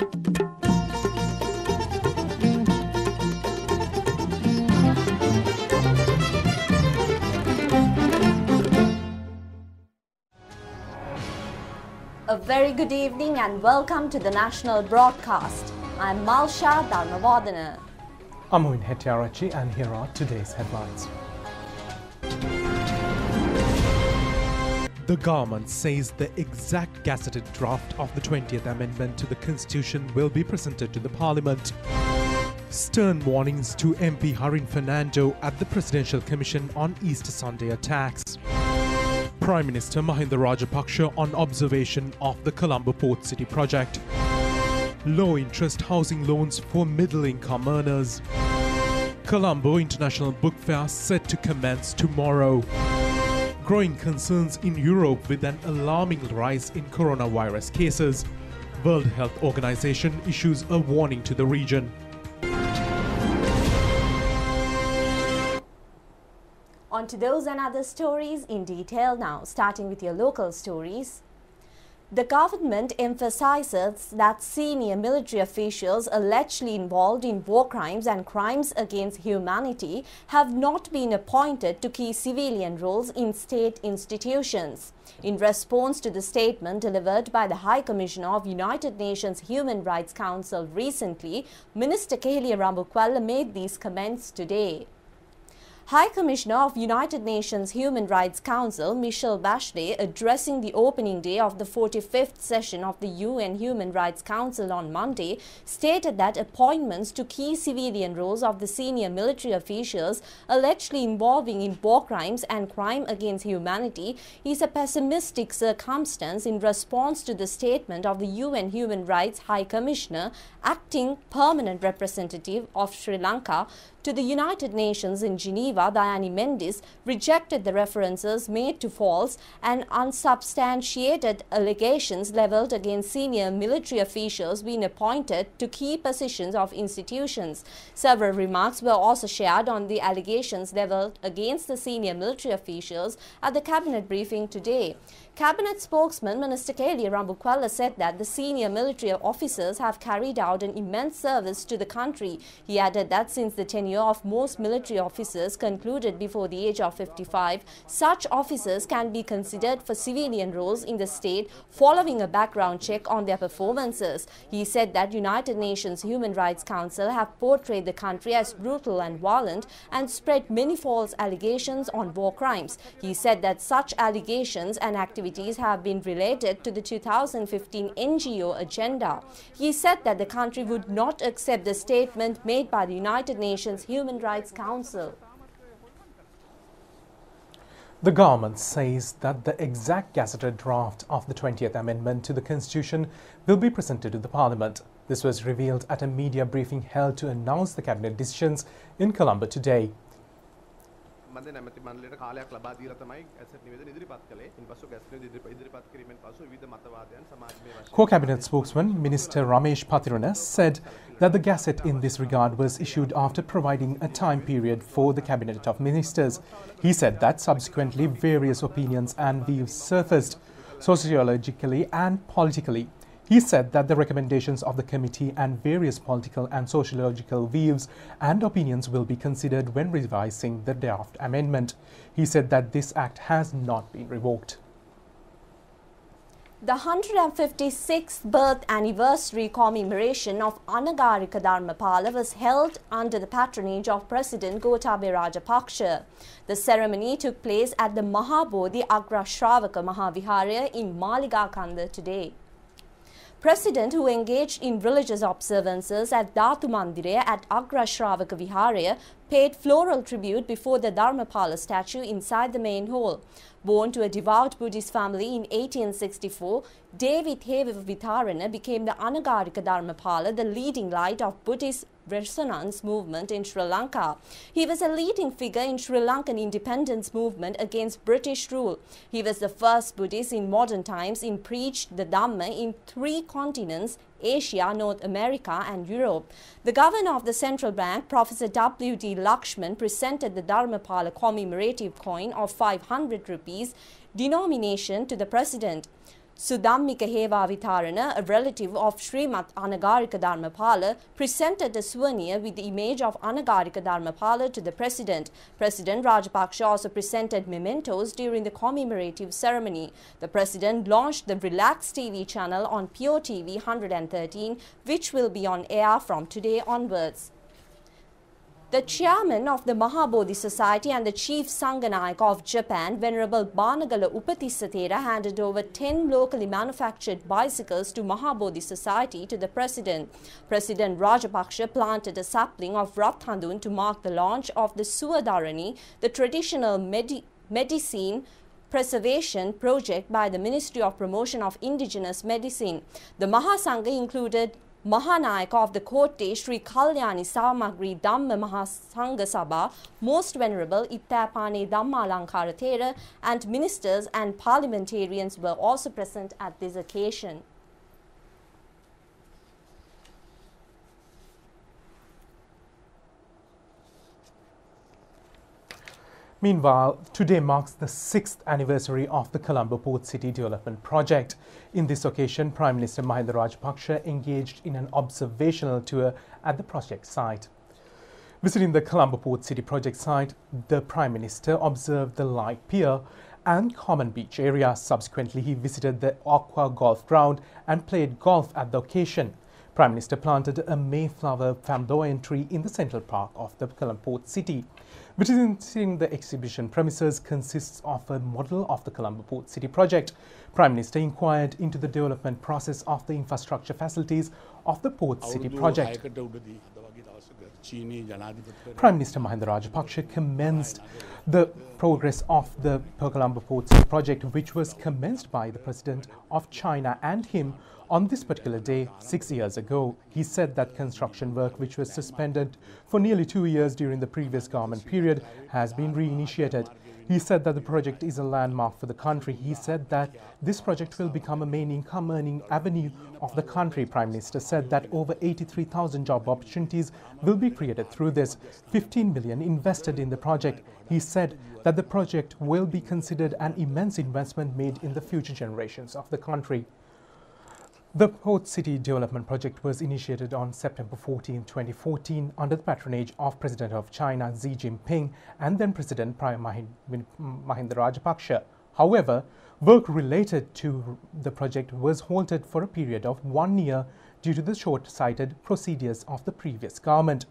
A very good evening and welcome to the national broadcast. I'm Malsha Dharmavardhana. I'm Moin Hettiarachchi and here are today's headlines. The government says the exact gazetted draft of the 20th Amendment to the Constitution will be presented to the Parliament. Stern warnings to MP Harin Fernando at the Presidential Commission on Easter Sunday attacks. Prime Minister Mahinda Rajapaksa on observation of the Colombo Port City project. Low-interest housing loans for middle-income earners. Colombo International Book Fair set to commence tomorrow. Growing concerns in Europe with an alarming rise in coronavirus cases. World Health Organization issues a warning to the region. On to those and other stories in detail now, starting with your local stories. The government emphasizes that senior military officials allegedly involved in war crimes and crimes against humanity have not been appointed to key civilian roles in state institutions. In response to the statement delivered by the High Commissioner of United Nations Human Rights Council recently, Minister Keheliya Rambukwalla made these comments today. High Commissioner of United Nations Human Rights Council Michelle Bachelet, addressing the opening day of the 45th session of the UN Human Rights Council on Monday, stated that appointments to key civilian roles of the senior military officials allegedly involving in war crimes and crime against humanity is a pessimistic circumstance in response to the statement of the UN Human Rights High Commissioner, acting permanent representative of Sri Lanka to the United Nations in Geneva, Diane Mendis, rejected the references made to false and unsubstantiated allegations levelled against senior military officials being appointed to key positions of institutions. Several remarks were also shared on the allegations levelled against the senior military officials at the cabinet briefing today. Cabinet spokesman Minister Keheliya Rambukwalla said that the senior military officers have carried out an immense service to the country. He added that since the tenure of most military officers concluded before the age of 55, such officers can be considered for civilian roles in the state following a background check on their performances. He said that United Nations Human Rights Council have portrayed the country as brutal and violent and spread many false allegations on war crimes. He said that such allegations and activities have been related to the 2015 NGO agenda. He said that the country would not accept the statement made by the United Nations Human Rights Council. The government says that the exact gazetted draft of the 20th Amendment to the Constitution will be presented to the Parliament. This was revealed at a media briefing held to announce the cabinet decisions in Colombo today. Co-cabinet spokesman Minister Ramesh Patirana said that the gazette in this regard was issued after providing a time period for the Cabinet of Ministers. He said that subsequently various opinions and views surfaced sociologically and politically. He said that the recommendations of the committee and various political and sociological views and opinions will be considered when revising the draft amendment. He said that this act has not been revoked. The 156th birth anniversary commemoration of Anagarikadharmapala was held under the patronage of President Gotabaya Rajapaksa. The ceremony took place at the Mahabodhi Agra Shravaka Mahaviharaya in Maligakanda today. President, who engaged in religious observances at Dhatu Mandire at Agra Shravaka Viharaya, paid floral tribute before the Dharmapala statue inside the main hall. Born to a devout Buddhist family in 1864, Devi Theva Vitharana became the Anagarikadharmapala, the leading light of Buddhist resonance movement in Sri Lanka. He was a leading figure in Sri Lankan independence movement against British rule. He was the first Buddhist in modern times in preached the Dhamma in 3 continents, Asia, North America and Europe. The governor of the central bank, Professor W.D. Lakshman, presented the Dharmapala commemorative coin of 500 rupees denomination to the president. Sudammika Hevavitharana, a relative of Srimat Anagarikadharmapala, presented a souvenir with the image of Anagarikadharmapala to the President. President Rajapaksa also presented mementos during the commemorative ceremony. The President launched the Relax TV channel on Pure TV 113, which will be on air from today onwards. The chairman of the Mahabodhi Society and the chief Sanganayaka of Japan, Venerable Banagala Upatissatera, handed over 10 locally manufactured bicycles to Mahabodhi Society to the President. President Rajapaksa planted a sapling of Rathandun to mark the launch of the Suvadarani, the traditional medicine preservation project by the Ministry of Promotion of Indigenous Medicine. The Mahasangha included Mahanayaka of the Kotte, Sri Kalyani Samagri Dhamma Mahasangha Sabha, Most Venerable Ittapane Dhammalankara Thera, and ministers and parliamentarians were also present at this occasion. Meanwhile, today marks the 6th anniversary of the Colombo Port City Development Project. In this occasion, Prime Minister Mahinda Rajapaksa engaged in an observational tour at the project site. Visiting the Colombo Port City project site, the Prime Minister observed the light pier and common beach area. Subsequently, he visited the Aqua Golf Ground and played golf at the occasion. Prime Minister planted a Mayflower flamboyant tree in the central park of the Colombo Port City. Visiting the exhibition premises consists of a model of the Colombo Port City project. Prime Minister inquired into the development process of the infrastructure facilities of the Port City project. Prime Minister Mahinda Rajapaksa commenced the progress of the Colombo Port City project, which was commenced by the President of China and him on this particular day 6 years ago. He said that construction work, which was suspended for nearly 2 years during the previous government period, has been reinitiated. He said that the project is a landmark for the country. He said that this project will become a main income-earning avenue of the country. Prime Minister said that over 83,000 job opportunities will be created through this. 15 million invested in the project. He said that the project will be considered an immense investment made in the future generations of the country. The Port City Development Project was initiated on September 14, 2014 under the patronage of President of China Xi Jinping and then President Mahinda Rajapaksa. However, work related to the project was halted for a period of 1 year due to the short-sighted procedures of the previous government.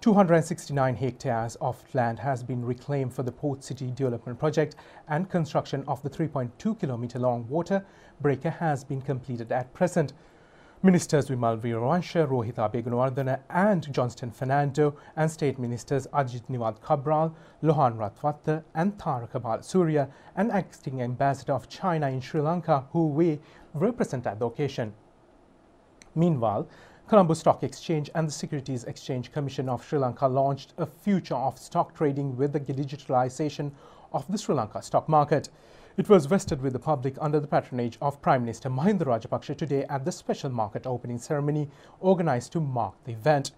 269 hectares of land has been reclaimed for the Port City Development Project and construction of the 3.2-kilometer long water breaker has been completed at present. Ministers Vimal Veerawansha, Rohit Abeygunawardena and Johnston Fernando and State Ministers Ajit Niwad Cabral, Lohan Ratwatta and Tharaka Balasuriya and Acting Ambassador of China in Sri Lanka who were present at the occasion. Meanwhile, Colombo Stock Exchange and the Securities Exchange Commission of Sri Lanka launched a future of stock trading with the digitalization of the Sri Lanka stock market. It was vested with the public under the patronage of Prime Minister Mahinda Rajapaksa today at the special market opening ceremony organized to mark the event.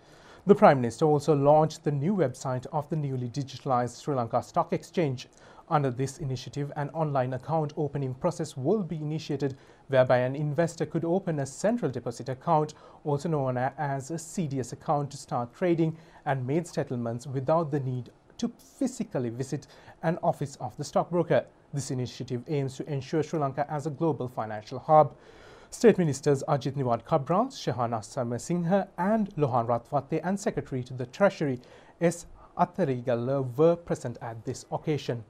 The Prime Minister also launched the new website of the newly digitalized Sri Lanka Stock Exchange. Under this initiative, an online account opening process will be initiated whereby an investor could open a central deposit account, also known as a CDS account, to start trading and make settlements without the need to physically visit an office of the stockbroker. This initiative aims to ensure Sri Lanka as a global financial hub. State Ministers Ajit Niwad Cabral, Shehana Samasinghe and Lohan Ratwatte and Secretary to the Treasury S. Attarigala were present at this occasion.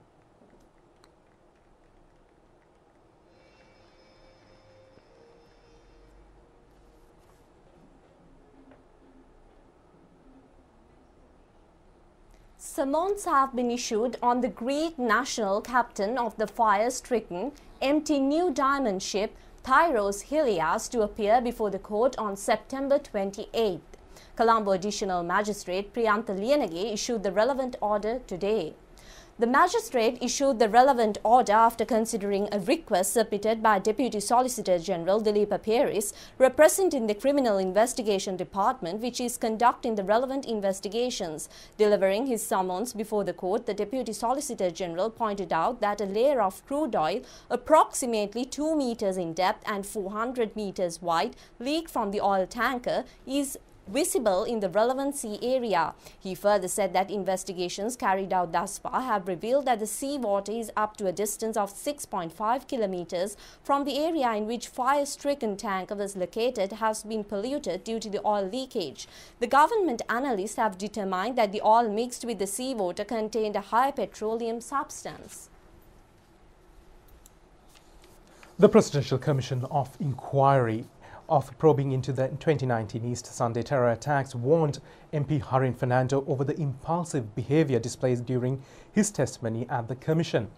Summons have been issued on the Greek national captain of the fire-stricken empty New Diamond ship Tyros Helias to appear before the court on September 28th. Colombo Additional Magistrate Priyantha Liyanage issued the relevant order today. The magistrate issued the relevant order after considering a request submitted by Deputy Solicitor General Dileepa Peris, representing the Criminal Investigation Department, which is conducting the relevant investigations. Delivering his summons before the court, the Deputy Solicitor General pointed out that a layer of crude oil, approximately 2 meters in depth and 400 meters wide, leaked from the oil tanker is visible in the relevant sea area. He further said that investigations carried out thus far have revealed that the seawater is up to a distance of 6.5 kilometers from the area in which fire-stricken tanker was located has been polluted due to the oil leakage. The government analysts have determined that the oil mixed with the seawater contained a high petroleum substance. The Presidential Commission of Inquiry of probing into the 2019 Easter Sunday terror attacks warned MP Harin Fernando over the impulsive behaviour displayed during his testimony at the Commission.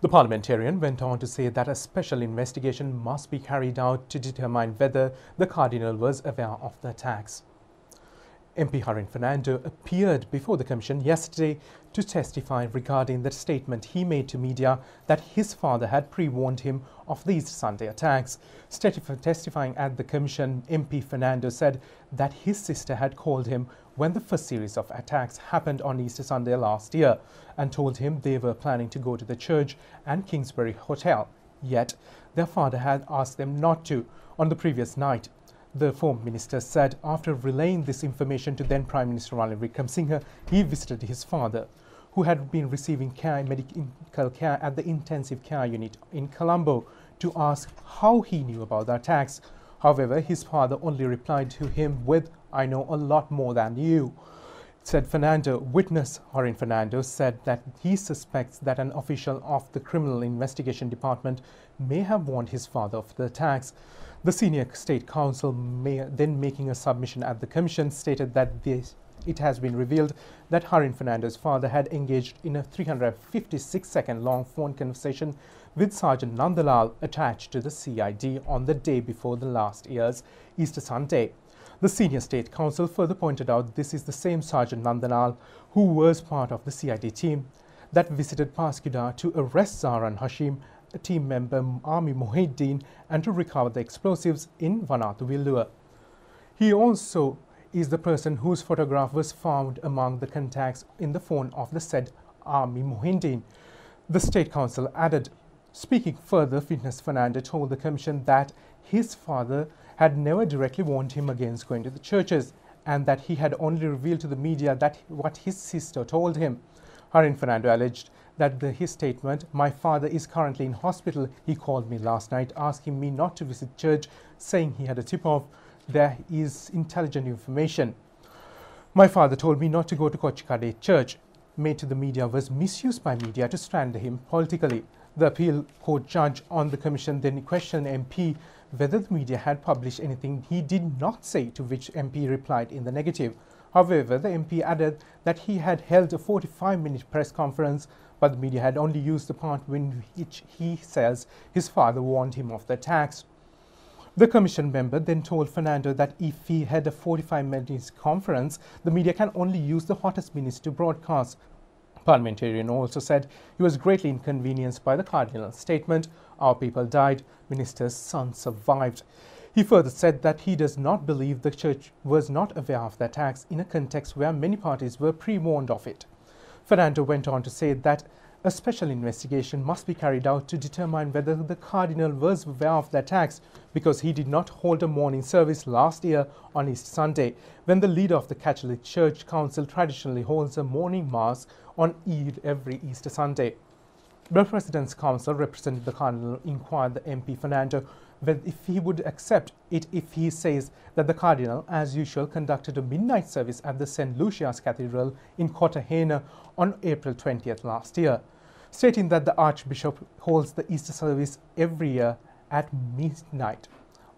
The parliamentarian went on to say that a special investigation must be carried out to determine whether the Cardinal was aware of the attacks. MP Harin Fernando appeared before the Commission yesterday to testify regarding the statement he made to media that his father had pre-warned him of these Sunday attacks. Testifying at the Commission, MP Fernando said that his sister had called him when the first series of attacks happened on Easter Sunday last year and told him they were planning to go to the church and Kingsbury Hotel. Yet, their father had asked them not to on the previous night. The former minister said after relaying this information to then Prime Minister Ranil Wickremesinghe, he visited his father, who had been receiving medical care at the intensive care unit in Colombo, to ask how he knew about the attacks. However, his father only replied to him with, "I know a lot more than you," said Fernando. Witness Harin Fernando said that he suspects that an official of the Criminal Investigation Department may have warned his father of the attacks. The senior state counsel, then making a submission at the Commission, stated that it has been revealed that Harin Fernando's father had engaged in a 356-second long phone conversation with Sergeant Nandalal attached to the CID on the day before the last year's Easter Sunday. The senior state counsel further pointed out this is the same Sergeant Nandalal who was part of the CID team that visited Paskuda to arrest Zaran Hashim, a team member Ami Mohideen, and to recover the explosives in Vanathu. He also is the person whose photograph was found among the contacts in the phone of the said Ami Mohideen. The State Council added, speaking further, witness Fernando told the Commission that his father had never directly warned him against going to the churches and that he had only revealed to the media that what his sister told him. Harin Fernando alleged that his statement, "My father is currently in hospital. He called me last night asking me not to visit church, saying he had a tip-off. There is intelligent information. My father told me not to go to Kochikade church," made to the media was misused by media to strand him politically. The appeal court judge on the Commission then questioned MP whether the media had published anything he did not say, to which MP replied in the negative. However, the MP added that he had held a 45-minute press conference, but the media had only used the part in which he says his father warned him of the attacks. The Commission member then told Fernando that if he had a 45-minute conference, the media can only use the hottest minutes to broadcast. Parliamentarian also said he was greatly inconvenienced by the Cardinal's statement, "Our people died, minister's son survived." He further said that he does not believe the church was not aware of the attacks in a context where many parties were pre-warned of it. Fernando went on to say that a special investigation must be carried out to determine whether the Cardinal was aware of the attacks, because he did not hold a morning service last year on Easter Sunday, when the leader of the Catholic Church Council traditionally holds a morning mass on Eid every Easter Sunday. The President's Council representing the Cardinal inquired the MP Fernando whether if he would accept it if he says that the Cardinal, as usual, conducted a midnight service at the St. Lucia's Cathedral in Cartagena on April 20th last year, stating that the Archbishop holds the Easter service every year at midnight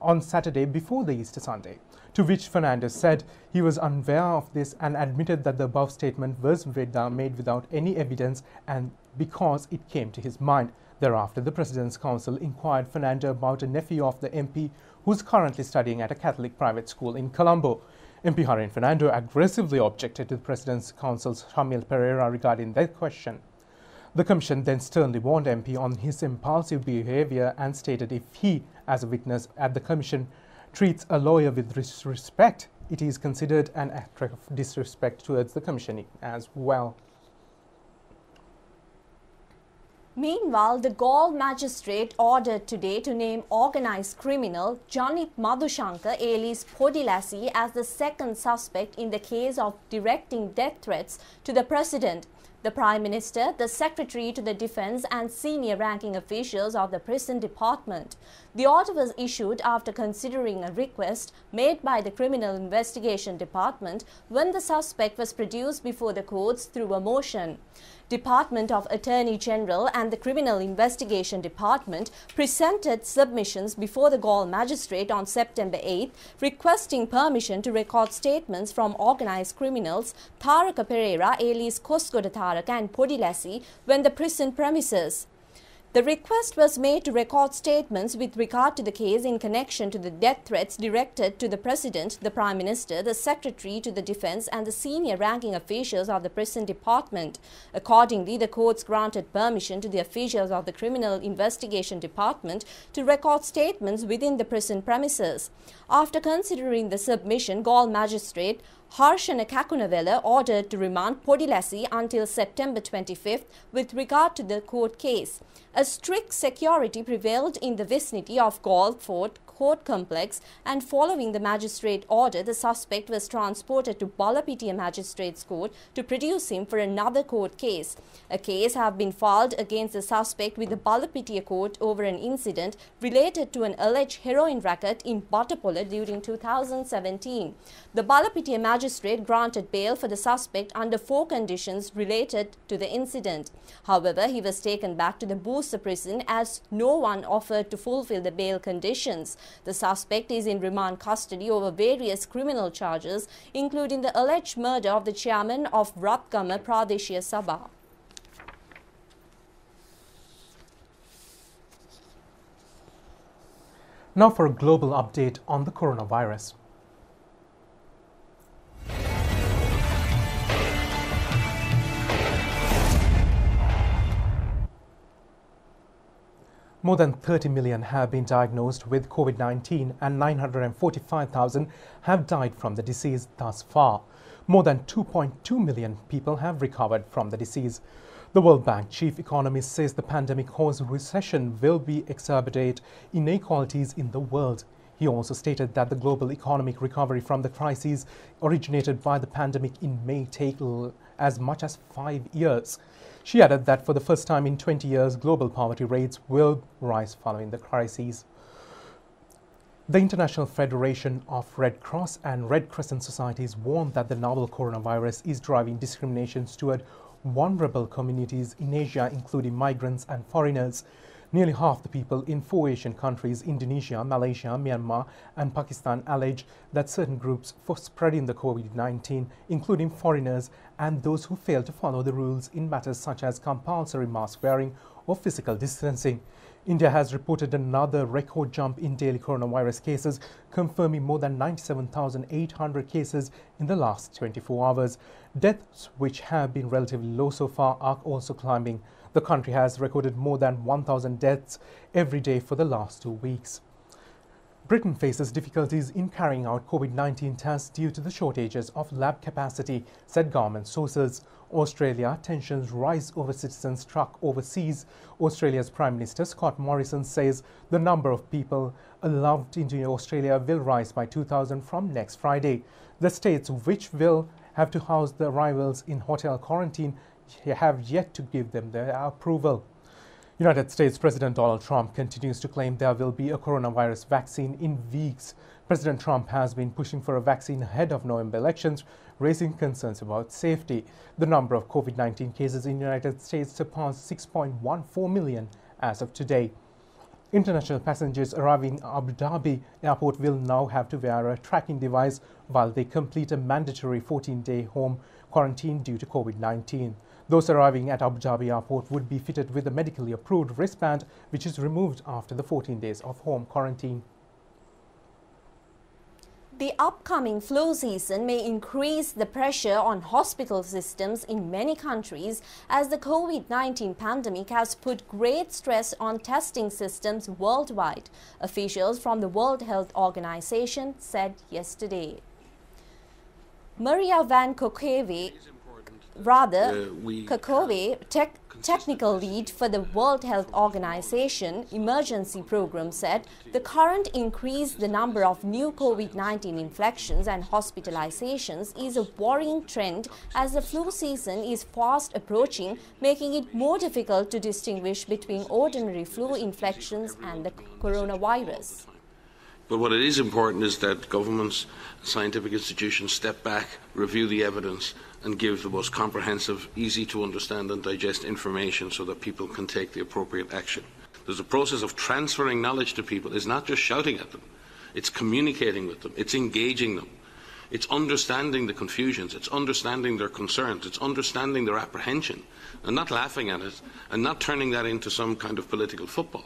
on Saturday before the Easter Sunday, to which Fernando said he was unaware of this and admitted that the above statement was made without any evidence and because it came to his mind. Thereafter, the President's Council inquired Fernando about a nephew of the MP who is currently studying at a Catholic private school in Colombo. MP Harin Fernando aggressively objected to the President's Council's Shamil Pereira regarding that question. The Commission then sternly warned MP on his impulsive behaviour and stated if he, as a witness at the Commission, treats a lawyer with disrespect, it is considered an act of disrespect towards the Commission as well. Meanwhile, the Galle Magistrate ordered today to name organised criminal Janit Madhushankar alias Podilasi as the second suspect in the case of directing death threats to the President, the Prime Minister, the Secretary to the Defence and senior ranking officials of the Prison Department. The order was issued after considering a request made by the Criminal Investigation Department when the suspect was produced before the courts through a motion. Department of Attorney General and the Criminal Investigation Department presented submissions before the Galle Magistrate on September 8, requesting permission to record statements from organised criminals Tharaka Pereira alias Koskoda Tharaka and Podilasi when the prison premises. The request was made to record statements with regard to the case in connection to the death threats directed to the President, the Prime Minister, the Secretary to the Defence and the senior ranking officials of the Prison Department. Accordingly, the courts granted permission to the officials of the Criminal Investigation Department to record statements within the prison premises. After considering the submission, Galle Magistrate Harshana Kakunavela ordered to remand Podilasi until September 25th with regard to the court case. A strict security prevailed in the vicinity of Galle Fort Court Complex, and following the magistrate order, the suspect was transported to Balapitiya Magistrates Court to produce him for another court case. A case has been filed against the suspect with the Balapitiya court over an incident related to an alleged heroin racket in Batapola during 2017. The Balapitiya magistrate granted bail for the suspect under 4 conditions related to the incident. However, he was taken back to the Bursa prison as no one offered to fulfill the bail conditions. The suspect is in remand custody over various criminal charges, including the alleged murder of the chairman of Ratgama Pradeshiya Sabha. Now for a global update on the coronavirus. More than 30 million have been diagnosed with COVID-19 and 945,000 have died from the disease thus far. More than 2.2 million people have recovered from the disease. The World Bank chief economist says the pandemic-caused recession will exacerbate inequalities in the world. He also stated that the global economic recovery from the crisis originated by the pandemic in may take as much as 5 years. She added that for the first time in 20 years, global poverty rates will rise following the crisis. The International Federation of Red Cross and Red Crescent Societies warned that the novel coronavirus is driving discriminations toward vulnerable communities in Asia, including migrants and foreigners. Nearly half the people in 4 Asian countries, Indonesia, Malaysia, Myanmar and Pakistan, allege that certain groups for spreading the COVID-19, including foreigners and those who fail to follow the rules in matters such as compulsory mask wearing or physical distancing. India has reported another record jump in daily coronavirus cases, confirming more than 97,800 cases in the last 24 hours. Deaths, which have been relatively low so far, are also climbing. The country has recorded more than 1,000 deaths every day for the last 2 weeks. Britain faces difficulties in carrying out COVID-19 tests due to the shortages of lab capacity, said government sources. Australia, tensions rise over citizens struck overseas. Australia's Prime Minister Scott Morrison says the number of people allowed into Australia will rise by 2,000 from next Friday. The states which will have to house the arrivals in hotel quarantine have yet to give them their approval. United States President Donald Trump continues to claim there will be a coronavirus vaccine in weeks. President Trump has been pushing for a vaccine ahead of November elections, raising concerns about safety. The number of COVID-19 cases in the United States surpassed 6.14 million as of today. International passengers arriving in Abu Dhabi airport will now have to wear a tracking device while they complete a mandatory 14-day home quarantine due to COVID-19. Those arriving at Abu Dhabi airport would be fitted with a medically approved wristband, which is removed after the 14 days of home quarantine. The upcoming flu season may increase the pressure on hospital systems in many countries as the COVID-19 pandemic has put great stress on testing systems worldwide, officials from the World Health Organization said yesterday. Maria Van Kokove, technical lead for the World Health Organization Emergency Program, said the current increase in the number of new COVID-19 infections and hospitalizations is a worrying trend as the flu season is fast approaching, making it more difficult to distinguish between ordinary flu infections and the coronavirus. But what it is important is that governments, scientific institutions step back, review the evidence and give the most comprehensive, easy to understand and digest information so that people can take the appropriate action. There's a process of transferring knowledge to people. It's not just shouting at them. It's communicating with them. It's engaging them. It's understanding the confusions. It's understanding their concerns. It's understanding their apprehension and not laughing at it and not turning that into some kind of political football.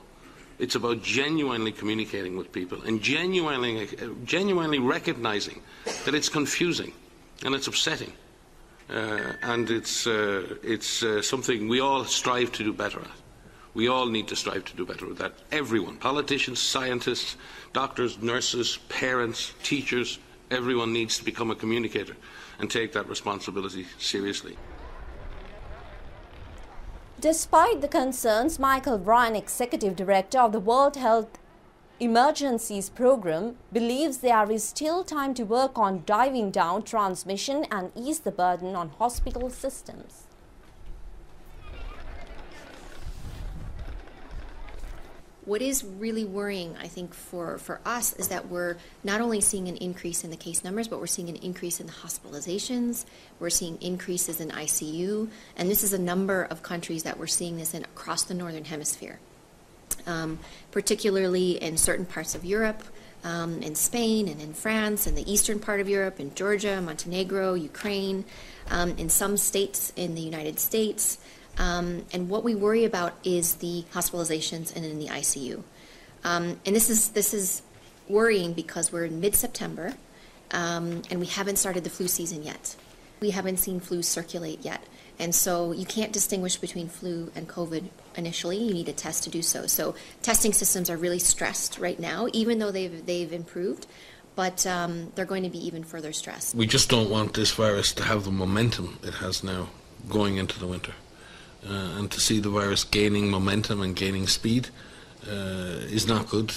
It's about genuinely communicating with people and genuinely recognizing that it's confusing and it's upsetting. And it's something we all strive to do better at. We all need to strive to do better at that. Everyone, politicians, scientists, doctors, nurses, parents, teachers, everyone needs to become a communicator and take that responsibility seriously. Despite the concerns, Michael Ryan, Executive Director of the World Health Emergencies Program, believes there is still time to work on driving down transmission and ease the burden on hospital systems. What is really worrying, I think, for us is that we're not only seeing an increase in the case numbers, but we're seeing an increase in the hospitalizations, we're seeing increases in ICU, and this is a number of countries that we're seeing this in across the Northern Hemisphere, particularly in certain parts of Europe, in Spain and in France, in the eastern part of Europe, in Georgia, Montenegro, Ukraine, in some states in the United States. And what we worry about is the hospitalizations and in the ICU. And this is worrying because we're in mid-September and we haven't started the flu season yet. We haven't seen flu circulate yet. And so you can't distinguish between flu and COVID initially. You need a test to do so. So testing systems are really stressed right now, even though they've improved. But they're going to be even further stressed. We just don't want this virus to have the momentum it has now going into the winter. And to see the virus gaining momentum and gaining speed is not good,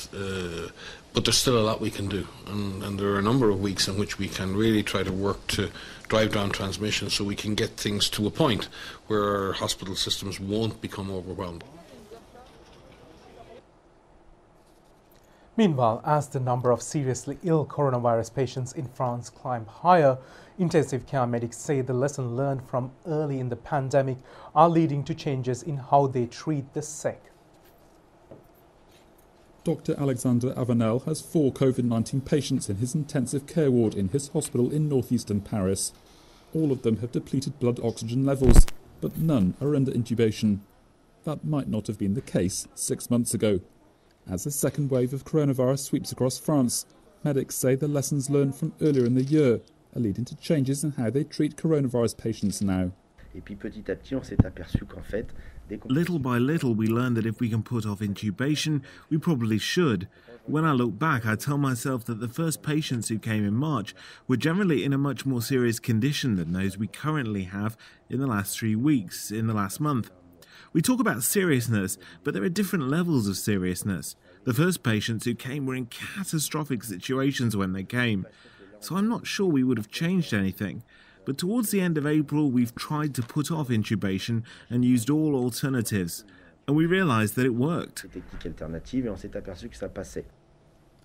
but there's still a lot we can do, and there are a number of weeks in which we can really try to work to drive down transmission so we can get things to a point where our hospital systems won't become overwhelmed. Meanwhile, as the number of seriously ill coronavirus patients in France climb higher, intensive care medics say the lesson learned from early in the pandemic are leading to changes in how they treat the sick. Dr. Alexander Avenel has 4 COVID-19 patients in his intensive care ward in his hospital in northeastern Paris. All of them have depleted blood oxygen levels, but none are under intubation. That might not have been the case 6 months ago. As a second wave of coronavirus sweeps across France, medics say the lessons learned from earlier in the year are leading to changes in how they treat coronavirus patients now. Little by little, we learned that if we can put off intubation, we probably should. When I look back, I tell myself that the first patients who came in March were generally in a much more serious condition than those we currently have in the last 3 weeks, in the last month. We talk about seriousness, but there are different levels of seriousness. The first patients who came were in catastrophic situations when they came, so I'm not sure we would have changed anything. But towards the end of April, we've tried to put off intubation and used all alternatives, and we realised that it worked.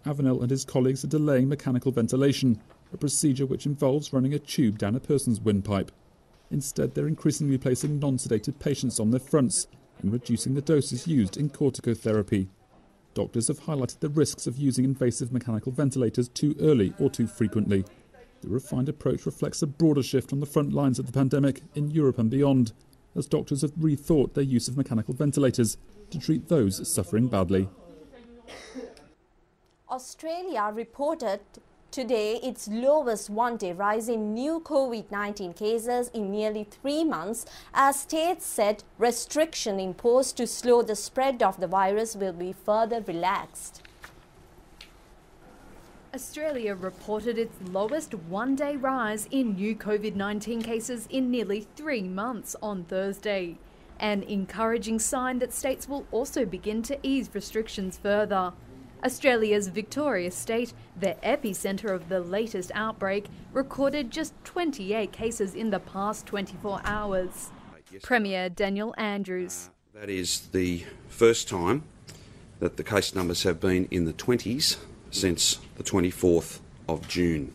Avenel and his colleagues are delaying mechanical ventilation, a procedure which involves running a tube down a person's windpipe. Instead, they're increasingly placing non-sedated patients on their fronts and reducing the doses used in corticotherapy. Doctors have highlighted the risks of using invasive mechanical ventilators too early or too frequently. The refined approach reflects a broader shift on the front lines of the pandemic in Europe and beyond, as doctors have rethought their use of mechanical ventilators to treat those suffering badly. Australia reported today its lowest one-day rise in new COVID-19 cases in nearly 3 months as states said restriction imposed to slow the spread of the virus will be further relaxed. Australia reported its lowest one-day rise in new COVID-19 cases in nearly 3 months on Thursday, an encouraging sign that states will also begin to ease restrictions further. Australia's Victoria state, the epicentre of the latest outbreak, recorded just 28 cases in the past 24 hours. Premier Daniel Andrews. That is the first time that the case numbers have been in the 20s since the 24th of June.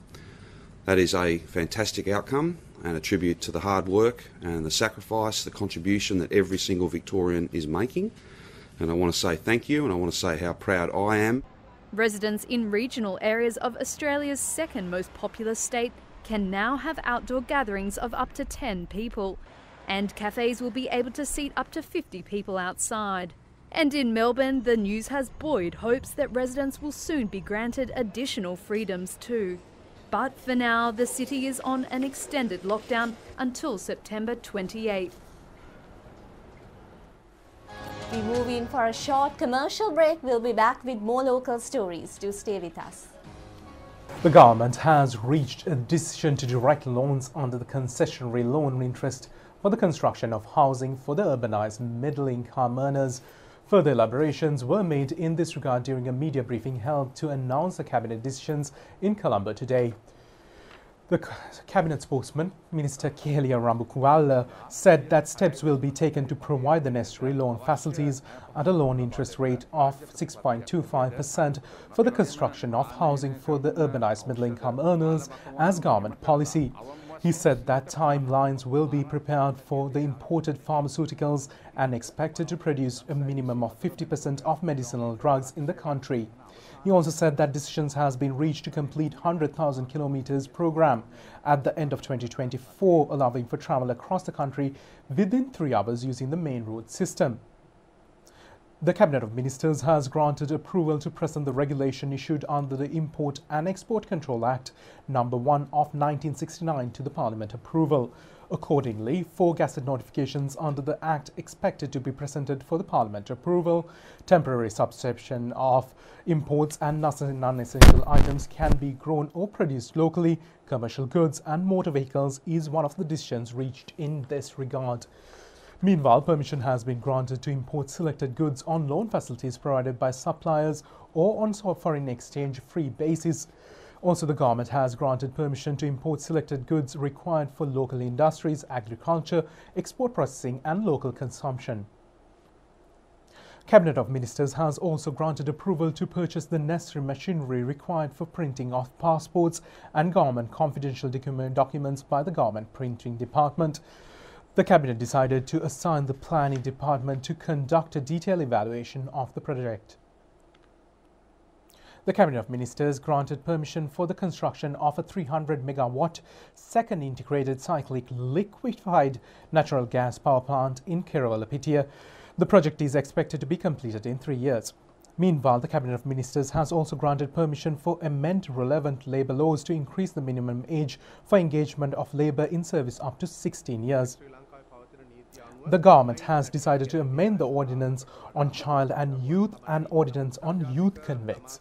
That is a fantastic outcome and a tribute to the hard work and the sacrifice, the contribution that every single Victorian is making. And I want to say thank you, and I want to say how proud I am. Residents in regional areas of Australia's second most populous state can now have outdoor gatherings of up to 10 people, and cafes will be able to seat up to 50 people outside. And in Melbourne, the news has buoyed hopes that residents will soon be granted additional freedoms too. But for now, the city is on an extended lockdown until September 28th. We move in for a short commercial break. We'll be back with more local stories. Do stay with us. The government has reached a decision to direct loans under the concessionary loan interest for the construction of housing for the urbanized middle-income earners. Further elaborations were made in this regard during a media briefing held to announce the cabinet decisions in Colombo today. The cabinet spokesman, Minister Kehelia Rambukwala, said that steps will be taken to provide the necessary loan facilities at a loan interest rate of 6.25% for the construction of housing for the urbanized middle-income earners as government policy. He said that timelines will be prepared for the imported pharmaceuticals and expected to produce a minimum of 50% of medicinal drugs in the country. He also said that decisions has been reached to complete 100,000 kilometers program at the end of 2024, allowing for travel across the country within 3 hours using the main road system. The Cabinet of Ministers has granted approval to present the regulation issued under the Import and Export Control Act No. 1 of 1969 to the Parliament approval. Accordingly, 4 Gazette notifications under the Act expected to be presented for the Parliament approval. Temporary substitution of imports and non-essential items can be grown or produced locally. Commercial goods and motor vehicles is one of the decisions reached in this regard. Meanwhile, permission has been granted to import selected goods on loan facilities provided by suppliers or on foreign exchange-free basis. Also, the government has granted permission to import selected goods required for local industries, agriculture, export processing and local consumption. Cabinet of Ministers has also granted approval to purchase the necessary machinery required for printing of passports and government confidential documents by the Government Printing Department. The Cabinet decided to assign the Planning Department to conduct a detailed evaluation of the project. The Cabinet of Ministers granted permission for the construction of a 300-megawatt second integrated cyclic liquefied natural gas power plant in Keravalapitia. The project is expected to be completed in 3 years. Meanwhile, the Cabinet of Ministers has also granted permission for amend relevant labour laws to increase the minimum age for engagement of labour in service up to 16 years. The government has decided to amend the Ordinance on Child and Youth and Ordinance on Youth Convicts.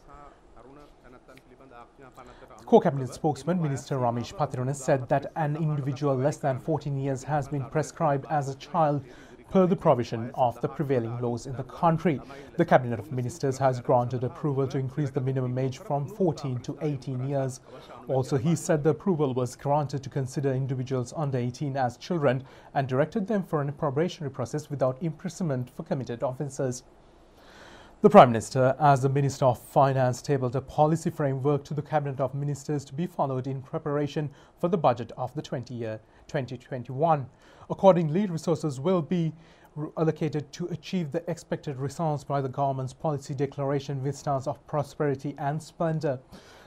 Co-Cabinet spokesman Minister Ramesh Pathrana said that an individual less than 14 years has been prescribed as a child per the provision of the prevailing laws in the country. The Cabinet of Ministers has granted approval to increase the minimum age from 14 to 18 years. Also, he said the approval was granted to consider individuals under 18 as children and directed them for a probationary process without imprisonment for committed offences. The Prime Minister, as the Minister of Finance, tabled a policy framework to the Cabinet of Ministers to be followed in preparation for the budget of the 2021. Accordingly, resources will be allocated to achieve the expected results by the government's policy declaration Vistas of Prosperity and Splendour.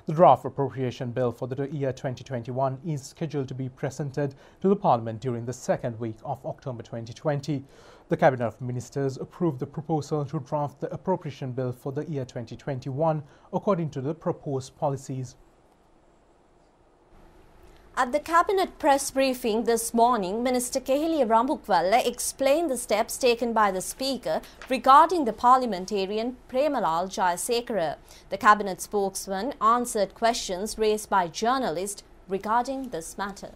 The draft appropriation bill for the year 2021 is scheduled to be presented to the Parliament during the second week of October 2020. The Cabinet of Ministers approved the proposal to draft the appropriation bill for the year 2021 according to the proposed policies. At the Cabinet press briefing this morning, Minister Kehiliya Ramukwalla explained the steps taken by the Speaker regarding the parliamentarian Premalal Jayasekara. The Cabinet spokesman answered questions raised by journalists regarding this matter.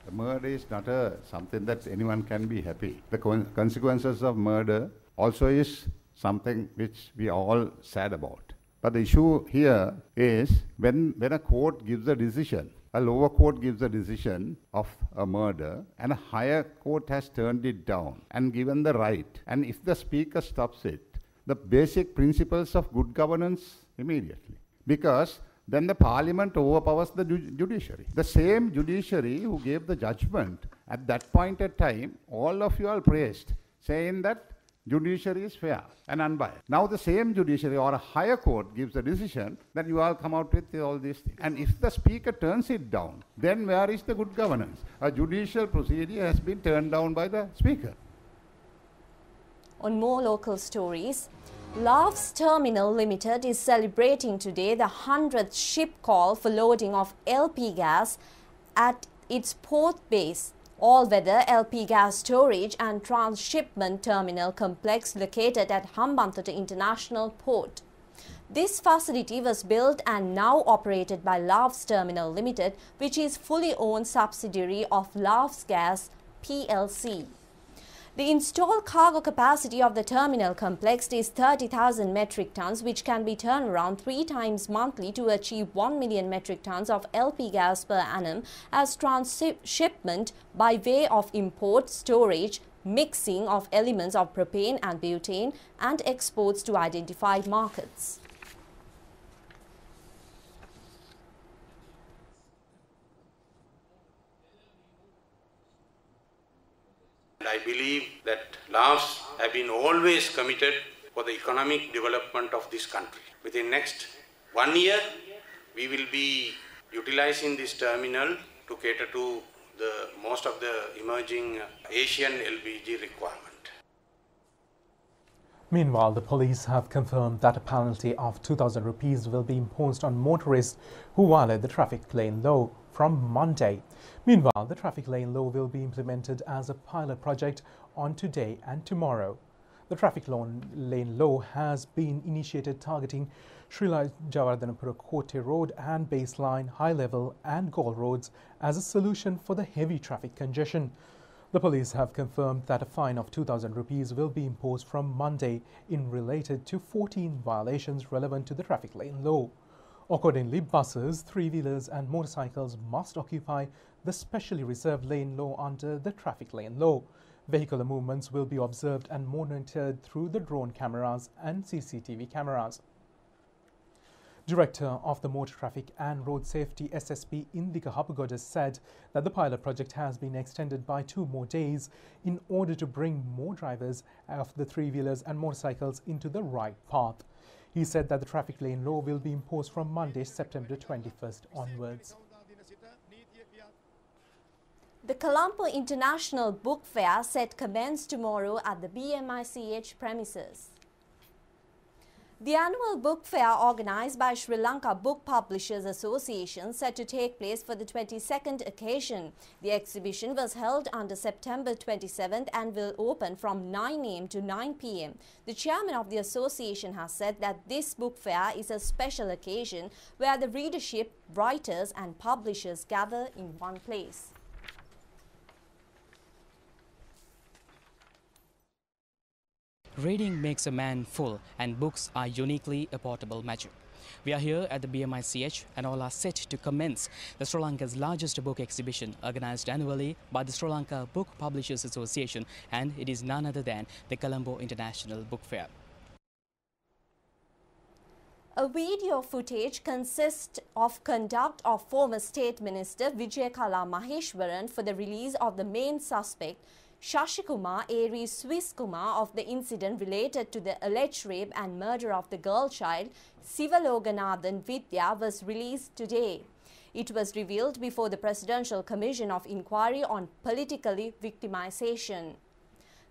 The murder is not something that anyone can be happy. The consequences of murder also is something which we are all sad about. But the issue here is when a court gives a decision, a lower court gives a decision of a murder and a higher court has turned it down and given the right. And if the Speaker stops it, the basic principles of good governance immediately. Because then the Parliament overpowers the judiciary. The same judiciary who gave the judgment at that point in time, all of you all praised, saying that judiciary is fair and unbiased. Now the same judiciary or a higher court gives a decision, then you all come out with all these things. And if the Speaker turns it down, then where is the good governance? A judicial procedure has been turned down by the Speaker. On more local stories, Love's Terminal Limited is celebrating today the 100th ship call for loading of LP gas at its port base. All-weather LP gas storage and transshipment terminal complex located at Hambantota International Port. This facility was built and now operated by Love's Terminal Limited, which is fully owned subsidiary of Love's Gas PLC. The installed cargo capacity of the terminal complex is 30,000 metric tons, which can be turned around 3 times monthly to achieve 1 million metric tons of LP gas per annum as transshipment by way of import, storage, mixing of elements of propane and butane, and exports to identified markets. I believe that Laos have been always committed for the economic development of this country. Within next 1 year, we will be utilizing this terminal to cater to most of the emerging Asian LPG requirement. Meanwhile, the police have confirmed that a penalty of 2,000 rupees will be imposed on motorists who violate the traffic lane law from Monday. Meanwhile, the traffic lane law will be implemented as a pilot project on today and tomorrow. The traffic lane law has been initiated targeting Sri Jayawardanas Kote Road and Baseline, High Level and Gaul roads as a solution for the heavy traffic congestion. The police have confirmed that a fine of 2,000 rupees will be imposed from Monday in related to 14 violations relevant to the traffic lane law. Accordingly, buses, three-wheelers and motorcycles must occupy the specially reserved lane law under the traffic lane law. Vehicular movements will be observed and monitored through the drone cameras and CCTV cameras. Director of the Motor Traffic and Road Safety SSP Indika Hapugoda said that the pilot project has been extended by 2 more days in order to bring more drivers of the three-wheelers and motorcycles into the right path. He said that the traffic lane law will be imposed from Monday, September 21st onwards. The Colombo International Book Fair set commence tomorrow at the BMICH premises. The annual book fair organized by Sri Lanka Book Publishers Association set to take place for the 22nd occasion. The exhibition was held on September 27th and will open from 9 a.m. to 9 p.m. The chairman of the association has said that this book fair is a special occasion where the readership, writers and publishers gather in one place. Reading makes a man full, and books are uniquely a portable measure. We are here at the BMICH and all are set to commence the Sri Lanka's largest book exhibition organized annually by the Sri Lanka Book Publishers Association, and it is none other than the Colombo International Book Fair. A video footage consists of conduct of former State Minister Vijayakala Maheshwaran for the release of the main suspect Shashikumar Aries Swiss-Kumar of the incident related to the alleged rape and murder of the girl child Sivaloganathan Vidya was released today. It was revealed before the Presidential Commission of Inquiry on Politically Victimization.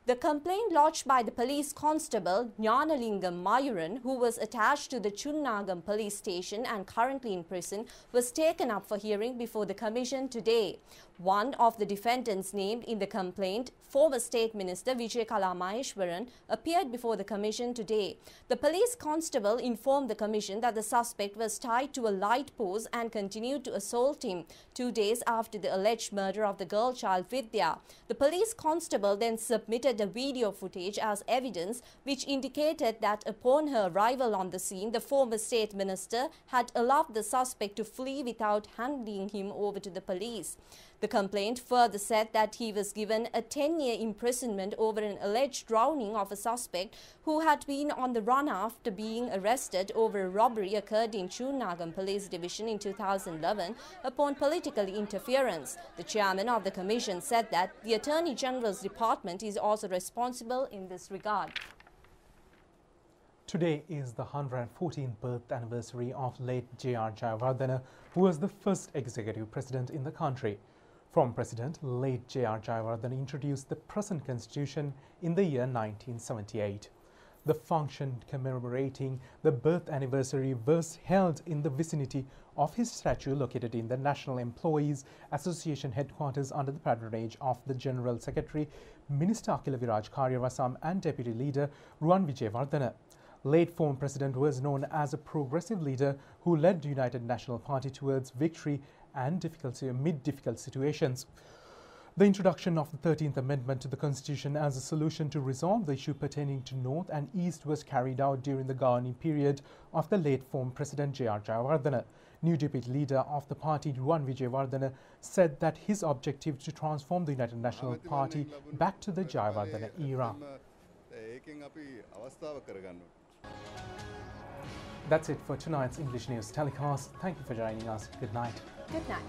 The complaint lodged by the police constable Jnanalingam Mayuran, who was attached to the Chunnagam police station and currently in prison, was taken up for hearing before the commission today. One of the defendants named in the complaint, former State Minister Vijayakala Maheshwaran, appeared before the commission today. The police constable informed the commission that the suspect was tied to a light post and continued to assault him 2 days after the alleged murder of the girl child Vidya. The police constable then submitted a video footage as evidence which indicated that upon her arrival on the scene, the former State Minister had allowed the suspect to flee without handing him over to the police. The complaint further said that he was given a 10-year imprisonment over an alleged drowning of a suspect who had been on the run after being arrested over a robbery occurred in Chunnagam Police Division in 2011 upon political interference. The chairman of the commission said that the Attorney General's department is also responsible in this regard. Today is the 114th birth anniversary of late JR Jayawardanas, who was the first executive president in the country. Former President late JR Jayawardanas introduced the present constitution in the year 1978. The function commemorating the birth anniversary was held in the vicinity of his statue located in the National Employees Association headquarters under the patronage of the General Secretary, Minister Akila Viraj Karyavasam and Deputy Leader Ruwan Vijayawardena. Late former President was known as a progressive leader who led the United National Party towards victory and amid difficult situations. The introduction of the 13th Amendment to the Constitution as a solution to resolve the issue pertaining to North and East was carried out during the governing period of the late former President JR Jayawardanas. New Deputy Leader of the party, Ruwan Vijayawardena, said that his objective to transform the United National Party back to the Jayawardena era. That's it for tonight's English News telecast. Thank you for joining us. Good night. Good night.